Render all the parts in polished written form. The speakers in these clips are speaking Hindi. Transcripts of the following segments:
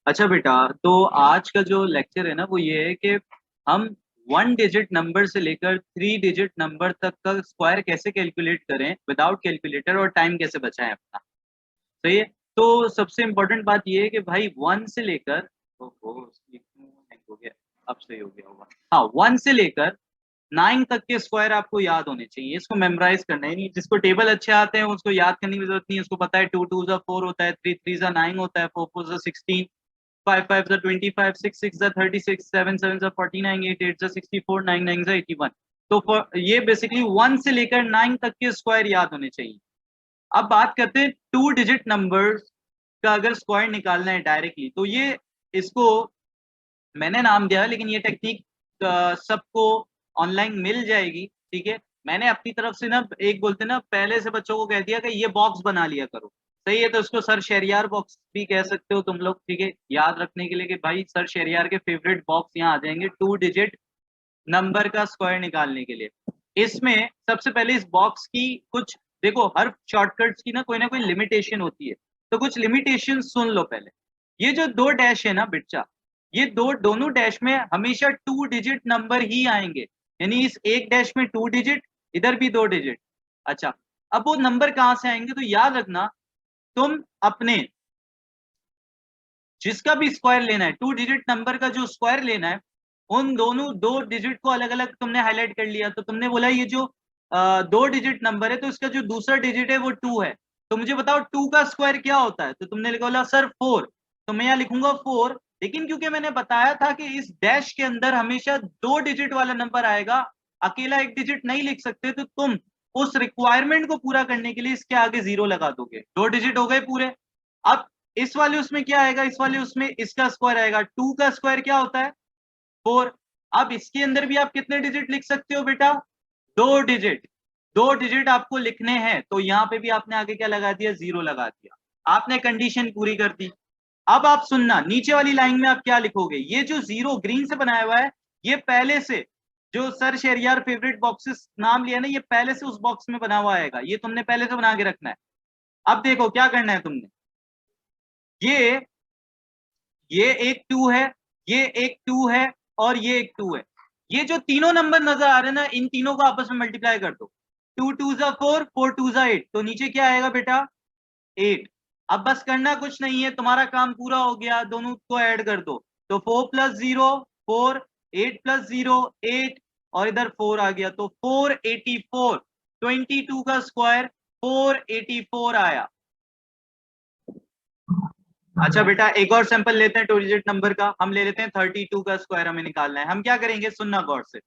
अच्छा बेटा, तो आज का जो लेक्चर है ना वो ये है कि हम 1 डिजिट नंबर से लेकर 3 डिजिट नंबर तक का स्क्वायर कैसे कैलकुलेट करें विदाउट कैलकुलेटर, और टाइम कैसे बचाएं अपना। सही है। तो सबसे इम्पोर्टेंट बात ये है कि भाई 1 से लेकर, ओहो ये क्यों hang हो गया, अब सही हो गया होगा। हाँ, 1 से लेकर 9 तक के स्क्वायर आपको याद होने चाहिए, इसको मेमोराइज करना है नहीं। जिसको टेबल अच्छे आते हैं उसको याद करने की जरूरत नहीं है, उसको पता है 2 2 4 होता है, 3 3 9 होता है, 4 4 16, 5 5 25, 6 6 36, 7 7 48, 8 64, 9 9 81। तो ये बेसिकली 1 से लेकर 9 तक के स्क्वायर याद होने चाहिए। अब बात करते हैं 2 डिजिट नंबर का अगर स्क्वायर निकालना है डायरेक्टली, तो ये इसको मैंने नाम दिया है, लेकिन ये टेक्निक सबको ऑनलाइन मिल जाएगी। ठीक है। मैंने अपनी तरफ से ना एक बोलते ना पहले से बच्चों को कह दिया कि ये बॉक्स बना लिया करो। सही है। तो इसको सर शहरियार बॉक्स भी कह सकते हो तुम लोग। ठीक है, याद रखने के लिए कि भाई सर शहरियार के फेवरेट बॉक्स यहाँ आ जाएंगे 2 डिजिट नंबर का स्क्वायर निकालने के लिए। इसमें सबसे पहले इस बॉक्स की कुछ देखो, हर शॉर्टकट्स की ना कोई लिमिटेशन होती है। तो कुछ लिमिटेशन सुन लो पहले। ये जो 2 डैश है ना बिट्चा, ये दोनों डैश में हमेशा 2 डिजिट नंबर ही आएंगे। यानी इस एक डैश में 2 डिजिट, इधर भी 2 डिजिट। अच्छा, अब वो नंबर कहां से आएंगे, तो याद रखना तुम अपने जिसका भी स्क्वायर लेना है, 2 डिजिट नंबर का जो स्क्वायर लेना है, उन दोनों 2 डिजिट को अलग अलग तुमने हाईलाइट कर लिया। तो तुमने बोला ये जो 2 डिजिट नंबर है तो इसका जो दूसरा डिजिट है वो 2 है। तो मुझे बताओ 2 का स्क्वायर क्या होता है। तो तुमने लिखा बोला सर 4। तो मैं यहाँ लिखूंगा 4, लेकिन क्योंकि मैंने बताया था कि इस डैश के अंदर हमेशा 2 डिजिट वाला नंबर आएगा, अकेला एक डिजिट नहीं लिख सकते, तो तुम उस रिक्वायरमेंट को पूरा करने के लिए इसके आगे 0 लगा दोगे। 2 डिजिट हो गए पूरे। अब इस वाले उसमें क्या आएगा, इस वाले उसमें इसका स्क्वायर आएगा। 2 का स्क्वायर क्या होता है, 4। अब इसके अंदर भी आप कितने डिजिट लिख सकते हो बेटा, 2 डिजिट। 2 डिजिट आपको लिखने हैं, तो यहाँ पे भी आपने आगे क्या लगा दिया, 0 लगा दिया। आपने कंडीशन पूरी कर दी। अब आप सुनना, नीचे वाली लाइन में आप क्या लिखोगे, ये जो 0 ग्रीन से बनाया हुआ है, ये पहले से जो सर शेरियार फेवरेट बॉक्सेस नाम लिया ना, ये पहले से उस बॉक्स में बना हुआ आएगा, ये तुमने पहले से बना के रखना है। अब देखो क्या करना है तुमने, ये ये एक 2 है, ये एक 2 है, और ये एक 2 है। ये जो तीनों नंबर नजर आ रहे हैं ना, इन तीनों को आपस में मल्टीप्लाई कर दो। 2 2 4, 4 2 8, तो नीचे क्या आएगा बेटा, 8। अब बस करना कुछ नहीं है, तुम्हारा काम पूरा हो गया, दोनों को ऐड कर दो। तो 4 + 0 4, 8 + 0 8, और इधर 4 आ गया, तो 484। 22 का स्क्वायर 484 आया। अच्छा बेटा, एक और सैंपल लेते हैं 2 डिजिट नंबर का। हम ले लेते हैं 32 का स्क्वायर, हमें निकालना है। हम क्या करेंगे, सुनना गौर से।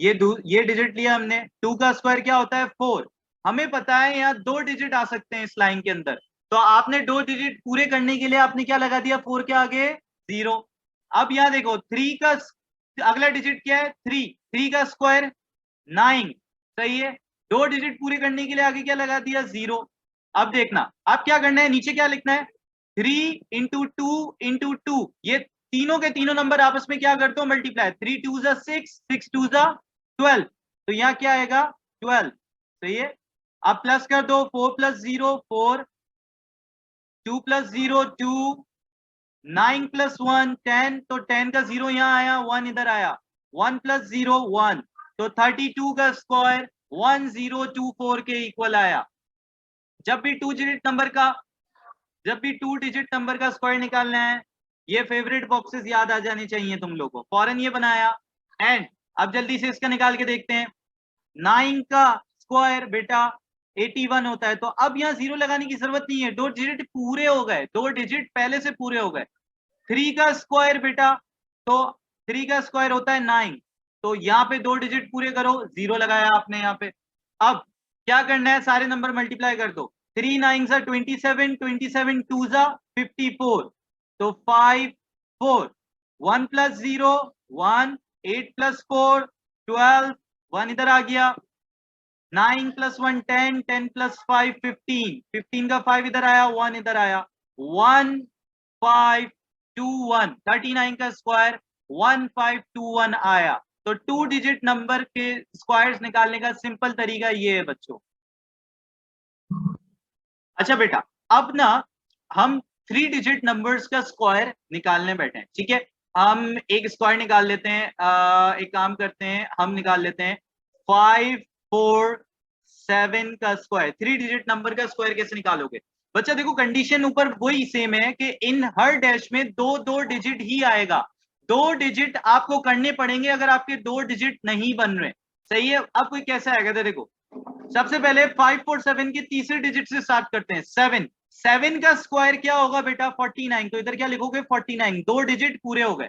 ये डिजिट लिया हमने, 2 का स्क्वायर क्या होता है, 4। हमें पता है यहाँ 2 डिजिट आ सकते हैं इस लाइन के अंदर। तो आपने 2 डिजिट पूरे करने के लिए आपने क्या लगा दिया, 4 के आगे 0। अब यहाँ देखो 3 का अगला डिजिट क्या है, 3। 3 का स्क्वायर 9। सही है। 2 डिजिट पूरे करने के लिए आगे क्या लगा दिया, 0। अब देखना, अब क्या करना है, नीचे क्या लिखना है, 3 × 2 × 2। ये तीनों के तीनों नंबर आपस में क्या कर दो, मल्टीप्लाई। 3 2 6, 6 2 12। तो यहाँ क्या आएगा, 12। सही है। अब प्लस कर दो, 4 + 0 4, 2 + 0 2, 9 + 1 10। तो 10 का 0 यहाँ आया, 1 इधर आया। 1 + 0 1। तो 32 का स्क्वायर 1024 के इक्वल आया। जब भी 2 डिजिट नंबर का स्क्वायर निकालना है, ये फेवरेट बॉक्सेस याद आ जाने चाहिए तुम लोगों को। फॉरन ये बनाया। एंड अब जल्दी से इसका निकाल के देखते हैं। 9 का स्क्वायर बेटा 81 होता है। तो अब यहाँ 0 लगाने की जरूरत नहीं है, 2 डिजिट पूरे हो गए, 2 डिजिट पहले से पूरे हो गए। 3 का स्क्वायर बेटा, तो 3 का स्क्वायर होता है 9। तो यहाँ पे 2 डिजिट पूरे करो, 0 लगाया आपने यहाँ पे। अब क्या करना है, सारे नंबर मल्टीप्लाई कर दो। 3 9 27, 27 2 54। तो 5 4, 1 + 0 1, 8 + 4 12, 1 इधर आ गया। 9 + 1 10, 10 + 5 15, 15 का 5 इधर आया, 1 इधर आया। 1 5 2 1, 39 का स्क्वायर 1521 आया। तो 2 डिजिट नंबर के स्क्वायर्स निकालने का सिंपल तरीका ये है बच्चों। अच्छा बेटा, अब ना हम 3 डिजिट नंबर्स का स्क्वायर निकालने बैठे हैं, ठीक है। हम एक स्क्वायर निकाल लेते हैं, एक काम करते हैं, हम निकाल लेते हैं 5 4 7 का स्क्वायर। 3 डिजिट नंबर का स्क्वायर कैसे निकालोगे बच्चा? देखो कंडीशन ऊपर वही सेम है कि इन हर डैश में दो दो डिजिट ही आएगा, 2 डिजिट आपको करने पड़ेंगे अगर आपके 2 डिजिट नहीं बन रहे, सही है। अब कोई कैसा आएगा तो देखो, सबसे पहले 5 4 7 के तीसरे डिजिट से स्टार्ट करते हैं, 7 7 का स्क्वायर क्या होगा बेटा? 49। तो इधर क्या लिखोगे? 49। 2 डिजिट पूरे हो गए,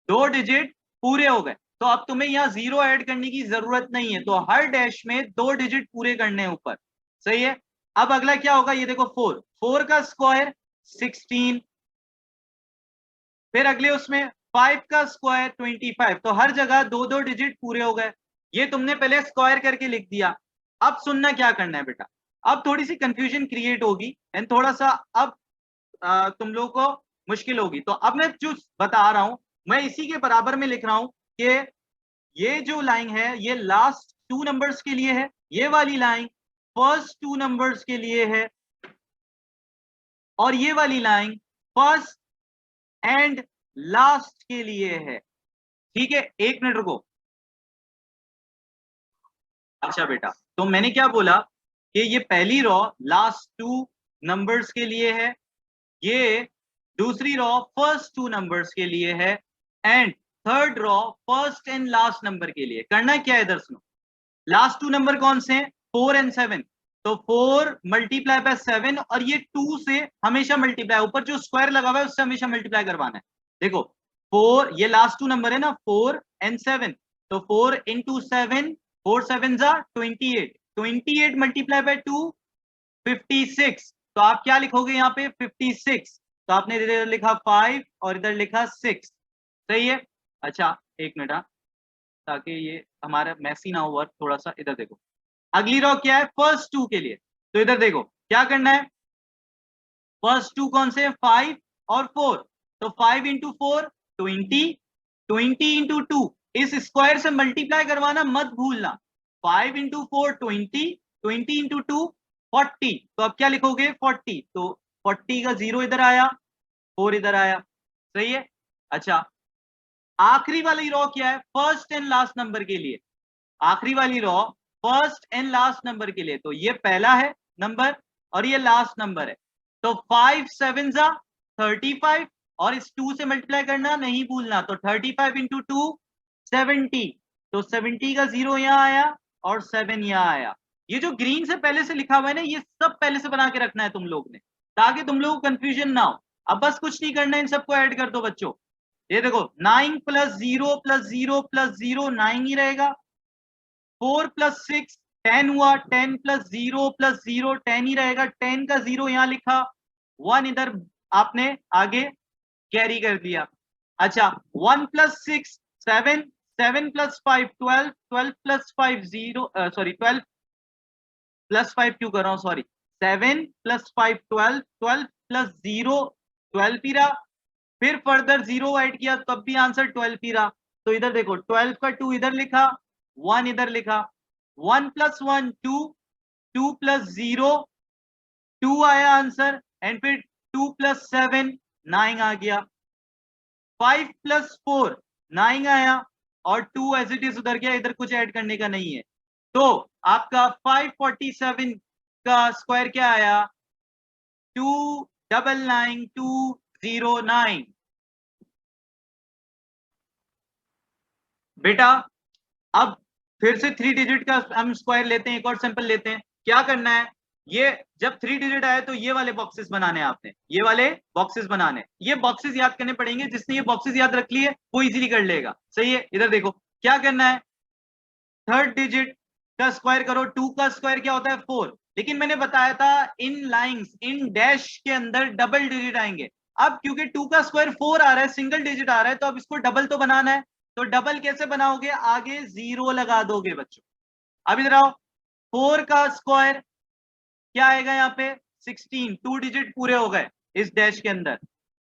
2 डिजिट पूरे हो गए। तो अब तुम्हें यहाँ जीरो ऐड करने की जरूरत नहीं है, तो हर डैश में 2 डिजिट पूरे करने हैं ऊपर, सही है। अब अगला क्या होगा? ये देखो 4 4 का स्क्वायर 16, फिर अगले उसमें 5 का स्क्वायर 25। तो हर जगह 2 2 डिजिट पूरे हो गए। ये तुमने पहले स्क्वायर करके लिख दिया। अब सुनना क्या करना है बेटा, अब थोड़ी सी कंफ्यूजन क्रिएट होगी एंड थोड़ा सा अब तुम लोगों को मुश्किल होगी। तो अब मैं जो बता रहा हूं मैं इसी के बराबर में लिख रहा हूं कि ये जो लाइन है ये लास्ट 2 नंबर्स के लिए है, ये वाली लाइन फर्स्ट 2 नंबर्स के लिए है, और ये वाली लाइन फर्स्ट एंड लास्ट के लिए है, ठीक है। एक मिनट रुको। अच्छा बेटा, तो मैंने क्या बोला कि ये पहली रॉ लास्ट 2 नंबर्स के लिए है, ये दूसरी रॉ फर्स्ट 2 नंबर्स के लिए है, and third raw first and last number के लिए। करना क्या है इधर सुनो, लास्ट 2 नंबर कौन से हैं? 4 एंड 7। तो 4 मल्टीप्लाई बाय 7, और ये 2 से हमेशा मल्टीप्लाई, ऊपर जो स्क्वायर लगा हुआ है उससे हमेशा मल्टीप्लाई करवाना है। देखो 4, ये लास्ट 2 नंबर है ना, 4 एंड 7। तो 4 इंटू 7, 4 7 जा 28, 28 मल्टीप्लाई बाय 2 56। तो आप क्या लिखोगे यहाँ पे? 56। तो आपने इधर लिखा 5 और इधर लिखा 6, सही है। अच्छा एक मिनट, ताकि ये हमारा मैसी ना हो वर्क थोड़ा सा। इधर देखो अगली रॉ क्या है फर्स्ट 2 के लिए, तो इधर देखो क्या करना है। फर्स्ट 2 कौन से? 5 और 4। तो 5 इंटू 4 20, 20 इंटू 2, इस स्क्वायर से मल्टीप्लाई करवाना मत भूलना। 5 इंटू 4 20, 20 इंटू 2 40। तो अब क्या लिखोगे? 40। तो 40 का 0 इधर आया, 4 इधर आया, सही है। अच्छा आखिरी वाली रॉ क्या है? फर्स्ट एंड लास्ट नंबर के लिए। आखिरी वाली raw first and last number के लिए, तो ये पहला है नंबर और ये लास्ट नंबर है। तो 5 7 जा 35, और इस 2 से मल्टीप्लाई करना नहीं भूलना। तो 35 इंटू 2 70। तो 70 का 0 यहाँ आया और 7 यहाँ आया। ये जो ग्रीन से पहले से लिखा हुआ है ना, ये सब पहले से बना के रखना है तुम लोग ने, ताकि तुम लोग को कंफ्यूजन ना हो। अब बस कुछ नहीं करना है, इन सबको ऐड कर दो बच्चों। ये देखो 9 प्लस 0 प्लस 0 प्लस 0 9 ही रहेगा। 4 प्लस 6 10 हुआ, 10 प्लस 0 प्लस 0 10 ही रहेगा। 10 का 0 यहाँ लिखा, 1 इधर आपने आगे कैरी कर दिया। अच्छा 1 plus 6 7, 7 plus 5 12, 12 plus 5 0, sorry 12 plus 5 क्यों कर रहा हूँ, सॉरी 7 प्लस 5 12, 12 प्लस 0 12 ही रहा। फिर फर्दर 0 ऐड किया तब भी आंसर 12 ही रहा। तो इधर देखो 12 का 2 इधर लिखा, 1 इधर लिखा। 1 प्लस 1 2, 2 प्लस 0 2 आया आंसर, एंड फिर 2 प्लस 7 9 आ गया। 5 प्लस 4 9 आया, और 2 एज इट इज उधर गया, इधर कुछ ऐड करने का नहीं है। तो आपका 547 का स्क्वायर क्या आया? 299209। बेटा अब फिर से 3 डिजिट का हम स्क्वायर लेते हैं, एक और सिंपल लेते हैं। क्या करना है, ये जब 3 डिजिट आए तो ये वाले बॉक्सेस बनाने हैं आपने, ये वाले बॉक्सेस बनाने। ये बॉक्सेस याद करने पड़ेंगे, जिसने ये बॉक्सेस याद रख लिए वो इजीली कर लेगा, सही है। इधर देखो क्या करना है, थर्ड डिजिट का स्क्वायर करो। 2 का स्क्वायर क्या होता है? 4। लेकिन मैंने बताया था इन लाइंस, इन डैश के अंदर डबल डिजिट आएंगे। अब क्योंकि 2 का स्क्वायर 4 आ रहा है, सिंगल डिजिट आ रहा है, तो अब इसको डबल तो बनाना है। तो डबल कैसे बनाओगे? आगे 0 लगा दोगे बच्चों। अब इधर आओ, 4 का स्क्वायर क्या आएगा यहाँ पे? 16। 2 डिजिट पूरे हो गए इस डैश के अंदर।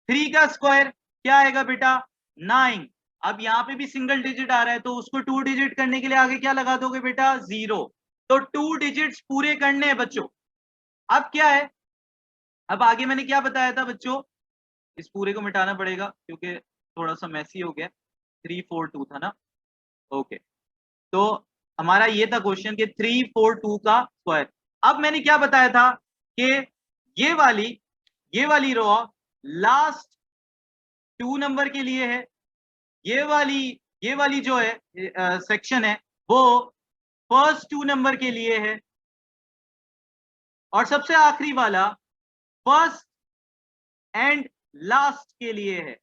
3 का स्क्वायर क्या आएगा बेटा? 9। अब यहाँ पे भी सिंगल डिजिट आ रहा है, तो उसको 2 डिजिट करने के लिए आगे क्या लगा दोगे बेटा? 0। तो 2 डिजिट्स पूरे करने हैं बच्चों। अब क्या है, अब आगे मैंने क्या बताया था बच्चों, इस पूरे को मिटाना पड़ेगा क्योंकि थोड़ा सा मैसी हो गया, 342 था ना। ओके, तो हमारा ये था क्वेश्चन कि 342 का स्क्वायर। अब मैंने क्या बताया था कि ये वाली रो लास्ट 2 नंबर के लिए है, ये वाली जो है सेक्शन है वो फर्स्ट 2 नंबर के लिए है, और सबसे आखिरी वाला फर्स्ट एंड लास्ट के लिए है।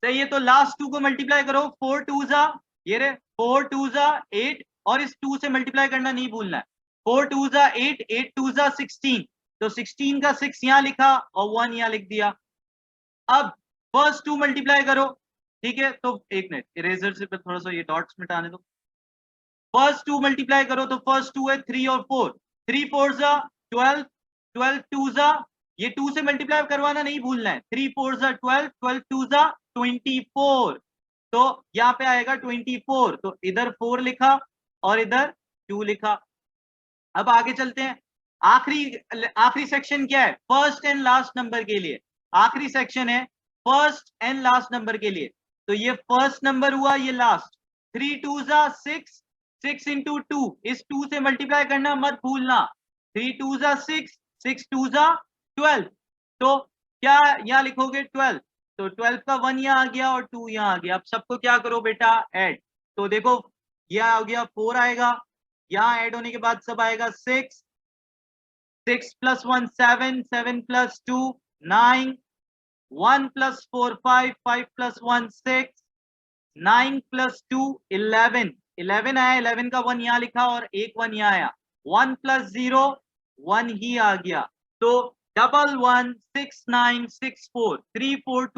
सही है, तो लास्ट 2 को मल्टीप्लाई करो, 4 2 जा, ये रे 4 2 जा 8, और इस 2 से मल्टीप्लाई करना नहीं भूलना है। 4 2 जा 8, 8 2 जा 16, तो 16 का 6 यहां लिखा और 1 यहां लिख दिया। अब फर्स्ट 2 मल्टीप्लाई करो, ठीक है, तो एक मिनट इरेजर से थोड़ा सा ये डॉट्स मिटाने दो। फर्स्ट 2 मल्टीप्लाई करो, तो फर्स्ट 2 है 3 और 4, 3 4 जा 12, 12 2 जा, ये 2 से मल्टीप्लाई करवाना नहीं भूलना है, 3 4 जा 12, 12 2 जा 24, तो यहाँ पे आएगा 24, तो इधर 4 लिखा और इधर 2 लिखा। अब आगे चलते हैं, आखिरी सेक्शन क्या है, फर्स्ट एंड लास्ट नंबर के लिए। आखिरी सेक्शन है फर्स्ट एंड लास्ट नंबर के लिए, तो ये फर्स्ट नंबर हुआ, ये लास्ट। 3 2 जा 6, 6 इंटू 2, इस 2 से मल्टीप्लाई करना मत भूलना, 3 2 जा 6, 6 2 जा 12, तो क्या यहाँ लिखोगे 12, तो 12 का 1 यहाँ आ गया और 2 यहाँ आ गया। अब सबको क्या करो बेटा, ऐड, तो देखो यह आ गया 4 आएगा, यहाँ ऐड होने के बाद सब आएगा 6, 6 plus 1 7, 7 plus 2 9, 1 plus 4 5, 5 plus 1 6, 9 plus 2 11, 11 आया, 11 का 1 यहाँ लिखा और एक 1 यहाँ आया, 1 प्लस 0 1 ही आ गया, तो 11 6 9 6 4 3 4 2